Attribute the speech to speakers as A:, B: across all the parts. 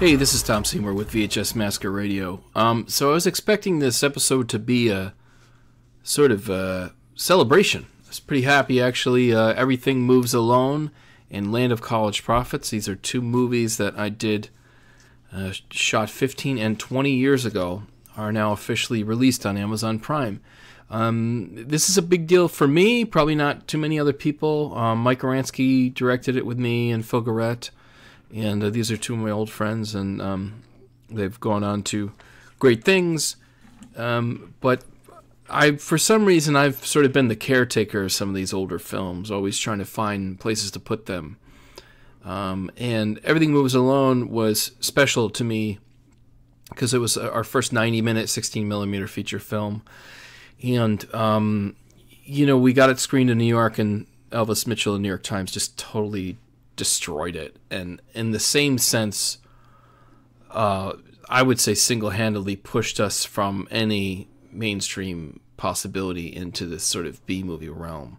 A: Hey, this is Tom Seymour with VHS Massacre Radio. So I was expecting this episode to be a sort of celebration. I was pretty happy, actually. Everything Moves Alone and Land of College Prophets. These are two movies that I did, shot 15 and 20 years ago, are now officially released on Amazon Prime. This is a big deal for me, probably not too many other people. Mike Oransky directed it with me and Phil Garrett. And these are two of my old friends, and they've gone on to great things. But for some reason, I've sort of been the caretaker of some of these older films, always trying to find places to put them. And Everything Moves Alone was special to me because it was our first 90-minute 16mm feature film. And, we got it screened in New York, and Elvis Mitchell and New York Times just totally destroyed it. And in the same sense, I would say single-handedly pushed us from any mainstream possibility into this sort of B-movie realm.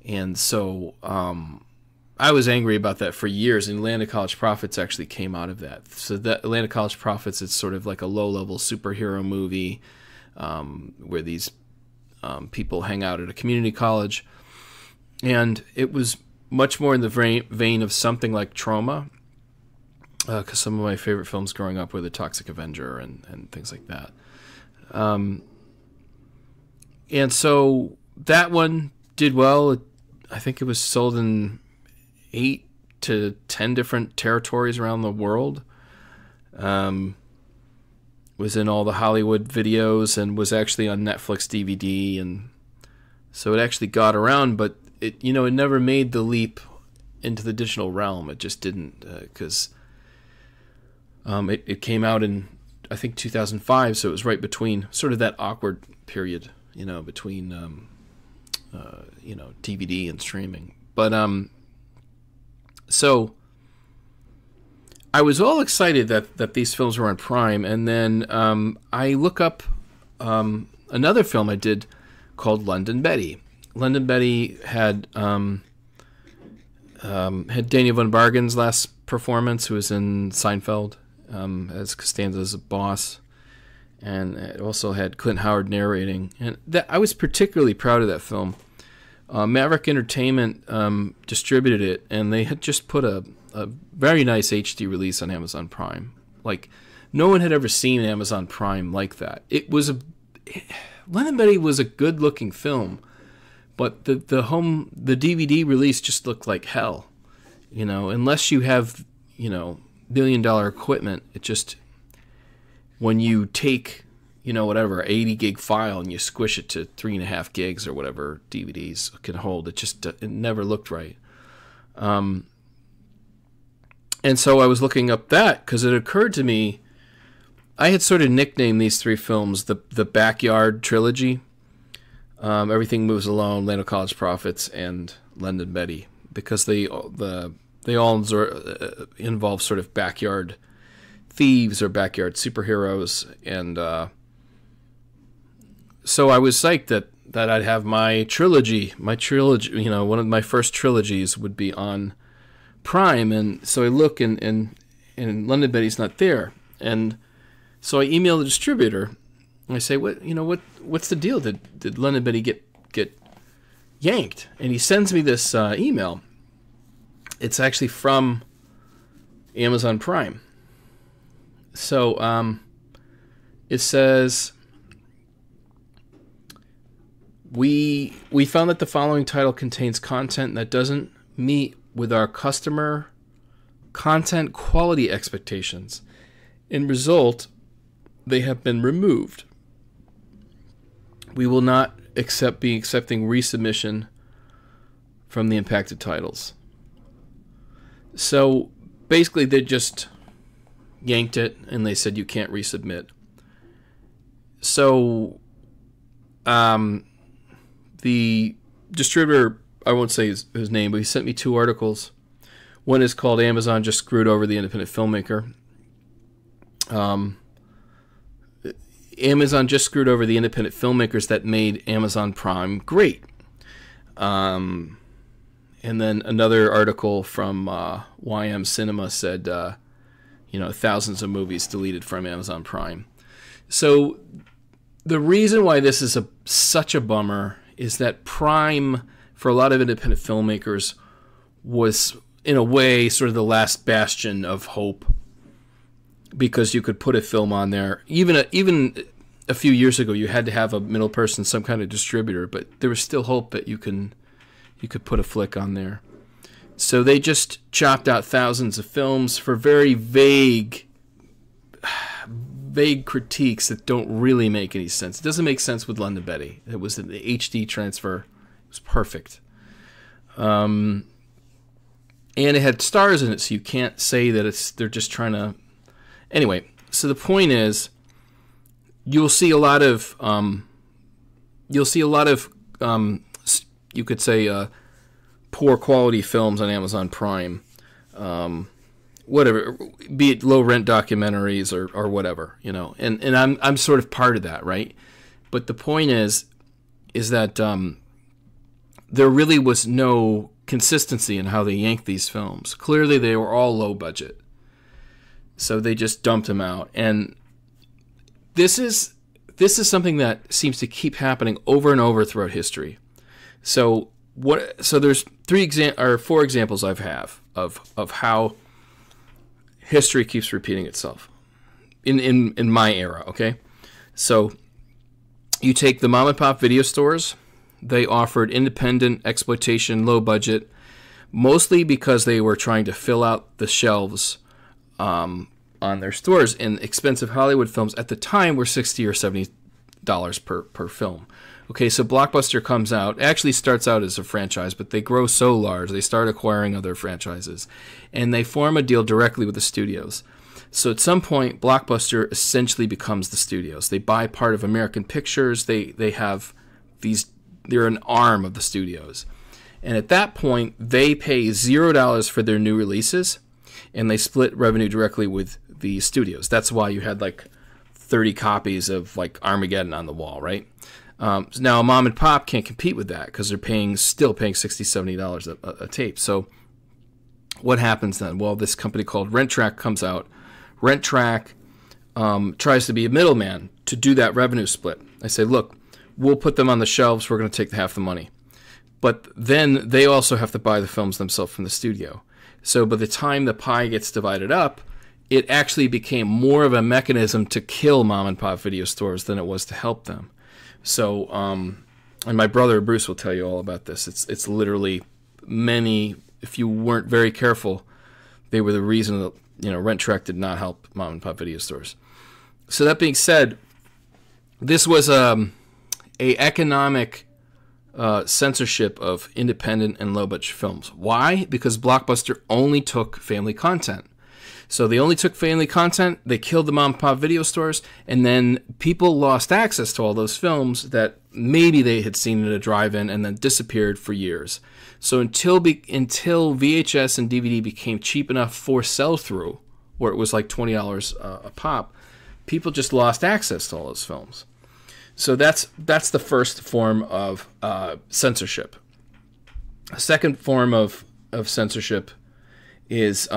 A: And so I was angry about that for years, and Land of College Prophets actually came out of that. So that Land of College Prophets is sort of like a low-level superhero movie where these people hang out at a community college. And it was much more in the vein of something like Trauma, because some of my favorite films growing up were The Toxic Avenger and things like that. And so that one did well. I think it was sold in 8 to 10 different territories around the world. Was in all the Hollywood videos and was actually on Netflix DVD, and so it actually got around, but it never made the leap into the digital realm. It just didn't, because it came out in, I think, 2005, so it was right between sort of that awkward period, between DVD and streaming. But so I was all excited that these films were on Prime, and then I look up another film I did called London Betty. London Betty had Daniel von Bargen's last performance, who was in Seinfeld as Costanza's boss, and it also had Clint Howard narrating. And I was particularly proud of that film. Maverick Entertainment distributed it, and they had just put a very nice HD release on Amazon Prime. Like, no one had ever seen Amazon Prime like that. London Betty was a good-looking film, but the DVD release just looked like hell. Unless you have, billion-dollar equipment, it just, when you take, 80 gig file and you squish it to 3.5 gigs or whatever DVDs can hold, it never looked right. And so I was looking up that because it occurred to me, I had sort of nicknamed these three films the Backyard Trilogy. Everything Moves Alone, Land of College Prophets, and London Betty, because they all involve sort of backyard thieves or backyard superheroes, and so I was psyched that I'd have my trilogy. One of my first trilogies would be on Prime, and so I look and London Betty's not there, and so I email the distributor. I say, what's the deal? Did London Betty get yanked? And he sends me this email. It's actually from Amazon Prime. So it says, we found that the following title contains content that doesn't meet with our customer content quality expectations. In result, they have been removed. We will not be accepting resubmission from the impacted titles. So basically, they just yanked it, and they said you can't resubmit. So the distributor, I won't say his name, but he sent me 2 articles. One is called Amazon Just Screwed Over the Independent Filmmaker. Amazon just screwed over the independent filmmakers that made Amazon Prime great. And then another article from YM Cinema said, thousands of movies deleted from Amazon Prime. So the reason why this is such a bummer is that Prime, for a lot of independent filmmakers, was in a way sort of the last bastion of hope, because you could put a film on there. Even a few years ago, you had to have a middle person, some kind of distributor, but there was still hope that you could put a flick on there. So they just chopped out thousands of films for very vague critiques that don't really make any sense. It doesn't make sense with London Betty. It was an HD transfer. It was perfect. And it had stars in it, so you can't say that they're just trying to... Anyway, so the point is, you'll see a lot of you could say poor quality films on Amazon Prime, whatever, be it low rent documentaries or whatever, and I'm sort of part of that, right? But the point is that there really was no consistency in how they yanked these films. Clearly, they were all low budget, so they just dumped them out. And this is something that seems to keep happening over and over throughout history. So there's 4 examples I have of how history keeps repeating itself in my era. Okay, so you take the mom and pop video stores. They offered independent exploitation, low budget, mostly because they were trying to fill out the shelves on their stores. And expensive Hollywood films at the time were $60 or $70 per film. Okay, so Blockbuster comes out, actually starts out as a franchise, but they grow so large, they start acquiring other franchises, and they form a deal directly with the studios. So at some point, Blockbuster essentially becomes the studios. They buy part of American Pictures. They have these... They're an arm of the studios. And at that point, they pay $0 for their new releases, and they split revenue directly with the studios. That's why you had like 30 copies of like Armageddon on the wall, right? So now a mom and pop can't compete with that because they're still paying $60, $70 a tape. So what happens then? Well, this company called Rent Track comes out. Rent Track tries to be a middleman to do that revenue split. I say, look, we'll put them on the shelves. We're going to take half the money. But then they also have to buy the films themselves from the studio. So by the time the pie gets divided up, it actually became more of a mechanism to kill mom and pop video stores than it was to help them. So, and my brother Bruce will tell you all about this. It's literally many, if you weren't very careful, they were the reason that, Rent Track did not help mom and pop video stores. So that being said, this was a economic censorship of independent and low budget films. Why? Because Blockbuster only took family content. So they only took family content, they killed the mom and pop video stores, and then people lost access to all those films that maybe they had seen at a drive-in and then disappeared for years. So until VHS and DVD became cheap enough for sell-through, where it was like $20 a pop, people just lost access to all those films. So that's the first form of censorship. A second form of censorship is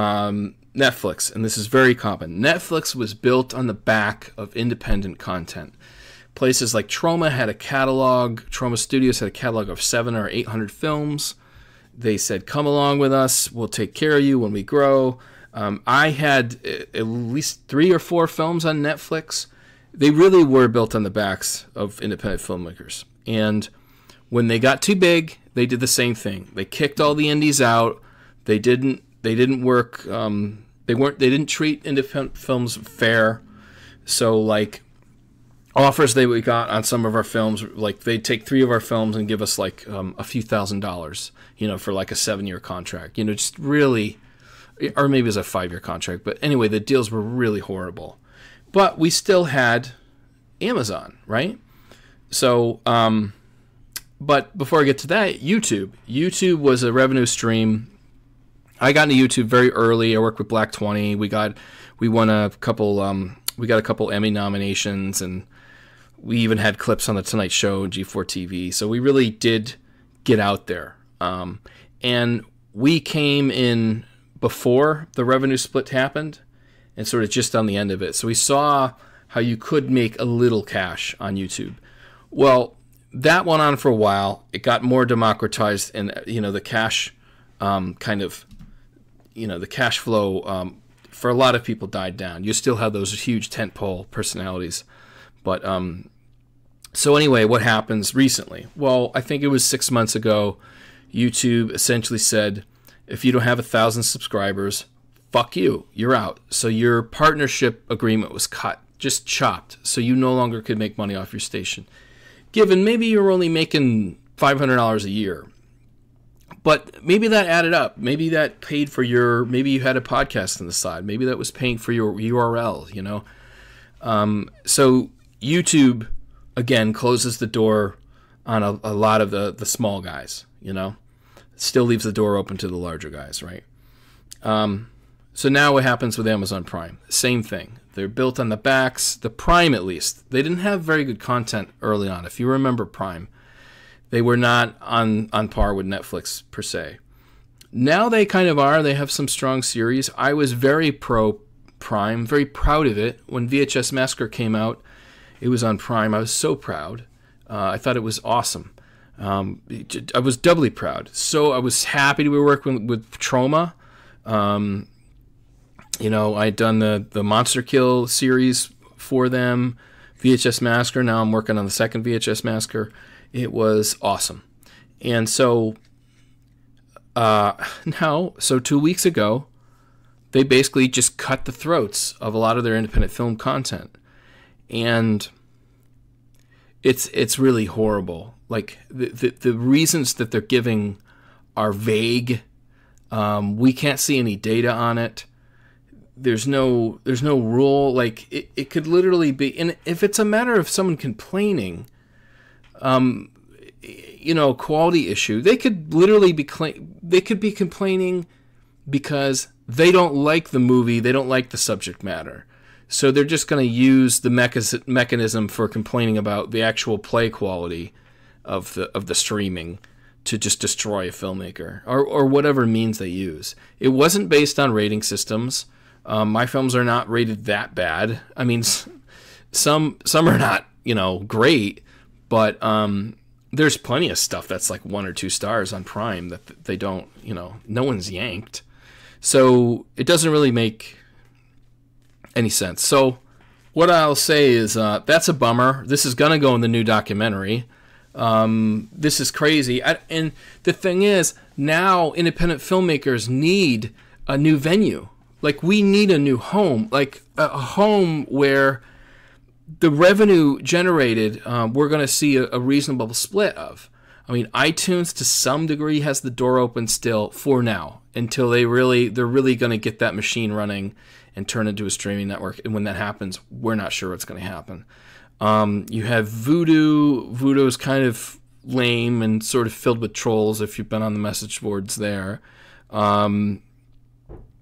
A: Netflix, and this is very common. Netflix was built on the back of independent content. Places like Troma had a catalog. Troma Studios had a catalog of 700 or 800 films. They said, come along with us. We'll take care of you when we grow. I had at least 3 or 4 films on Netflix. They really were built on the backs of independent filmmakers. And when they got too big, they did the same thing. They kicked all the indies out. They didn't work. They didn't treat independent films fair. So like offers we got on some of our films, like they'd take 3 of our films and give us like a few $1,000s, for like a 7-year contract. Just really, or maybe it was a 5-year contract. But anyway, the deals were really horrible. But we still had Amazon, right? So, but before I get to that, YouTube was a revenue stream. I got into YouTube very early. I worked with Black 20. We got a couple Emmy nominations, and we even had clips on the Tonight Show, G4 TV. So we really did get out there. And we came in before the revenue split happened. and sort of just on the end of it. So we saw how you could make a little cash on YouTube. Well, that went on for a while. It got more democratized, and the cash the cash flow for a lot of people died down. You still have those huge tentpole personalities, but so anyway, what happens recently? Well, I think it was 6 months ago, YouTube essentially said, if you don't have 1,000 subscribers, fuck you, you're out. So your partnership agreement was cut, just chopped, so you no longer could make money off your station. Given maybe you're only making $500 a year, but maybe that added up. Maybe that paid for maybe you had a podcast on the side. Maybe that was paying for your URL, So YouTube, again, closes the door on a lot of the small guys, Still leaves the door open to the larger guys, right? So now what happens with Amazon Prime? Same thing. They're built on the backs, the Prime at least. They didn't have very good content early on. If you remember Prime, they were not on par with Netflix per se. Now they kind of are. They have some strong series. I was very pro Prime, very proud of it. When VHS Massacre came out, it was on Prime. I was so proud. I thought it was awesome. I was doubly proud. So I was happy to be working with Trauma. I'd done the Monster Kill series for them, VHS Massacre. Now I'm working on the second VHS Massacre. It was awesome. And so 2 weeks ago, they basically just cut the throats of a lot of their independent film content. And it's really horrible. Like the reasons that they're giving are vague. We can't see any data on it. There's no rule. Like it could literally be, and if it's a matter of someone complaining, quality issue, they could literally be complaining because they don't like the movie, they don't like the subject matter. So they're just going to use the mechanism for complaining about the actual play quality of the streaming to just destroy a filmmaker or whatever means they use. It wasn't based on rating systems. My films are not rated that bad. I mean, some are not, great, but there's plenty of stuff that's like 1 or 2 stars on Prime that they don't, no one's yanked. So it doesn't really make any sense. So what I'll say is that's a bummer. This is going to go in the new documentary. This is crazy. And the thing is, now independent filmmakers need a new venue. Like, we need a new home, like a home where the revenue generated, we're going to see a reasonable split of. I mean, iTunes to some degree has the door open still for now, until they're really going to get that machine running and turn it into a streaming network. And when that happens, we're not sure what's going to happen. You have Vudu. Vudu's kind of lame and sort of filled with trolls if you've been on the message boards there.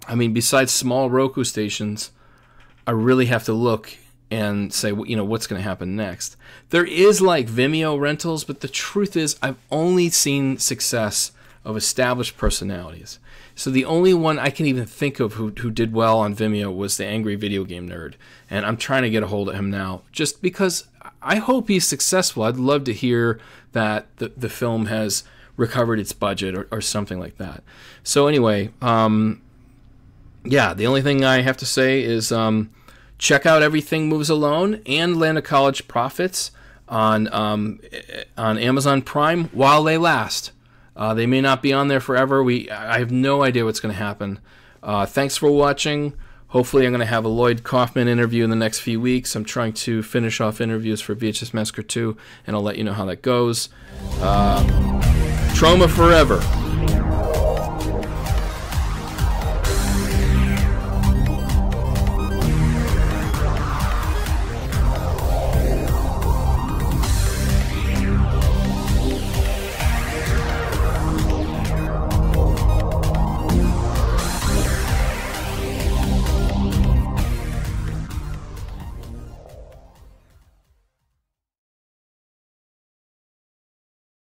A: Besides small Roku stations, I really have to look and say, what's going to happen next. There is like Vimeo rentals, but the truth is I've only seen success of established personalities. So the only one I can even think of who did well on Vimeo was the Angry Video Game Nerd. And I'm trying to get a hold of him now, just because I hope he's successful. I'd love to hear that the film has recovered its budget or something like that. So anyway, the only thing I have to say is check out Everything Moves Alone and Land of College Profits on Amazon Prime while they last. They may not be on there forever. I have no idea what's going to happen. Thanks for watching. Hopefully I'm going to have a Lloyd Kaufman interview in the next few weeks. I'm trying to finish off interviews for VHS Massacre 2, and I'll let you know how that goes. Trauma forever.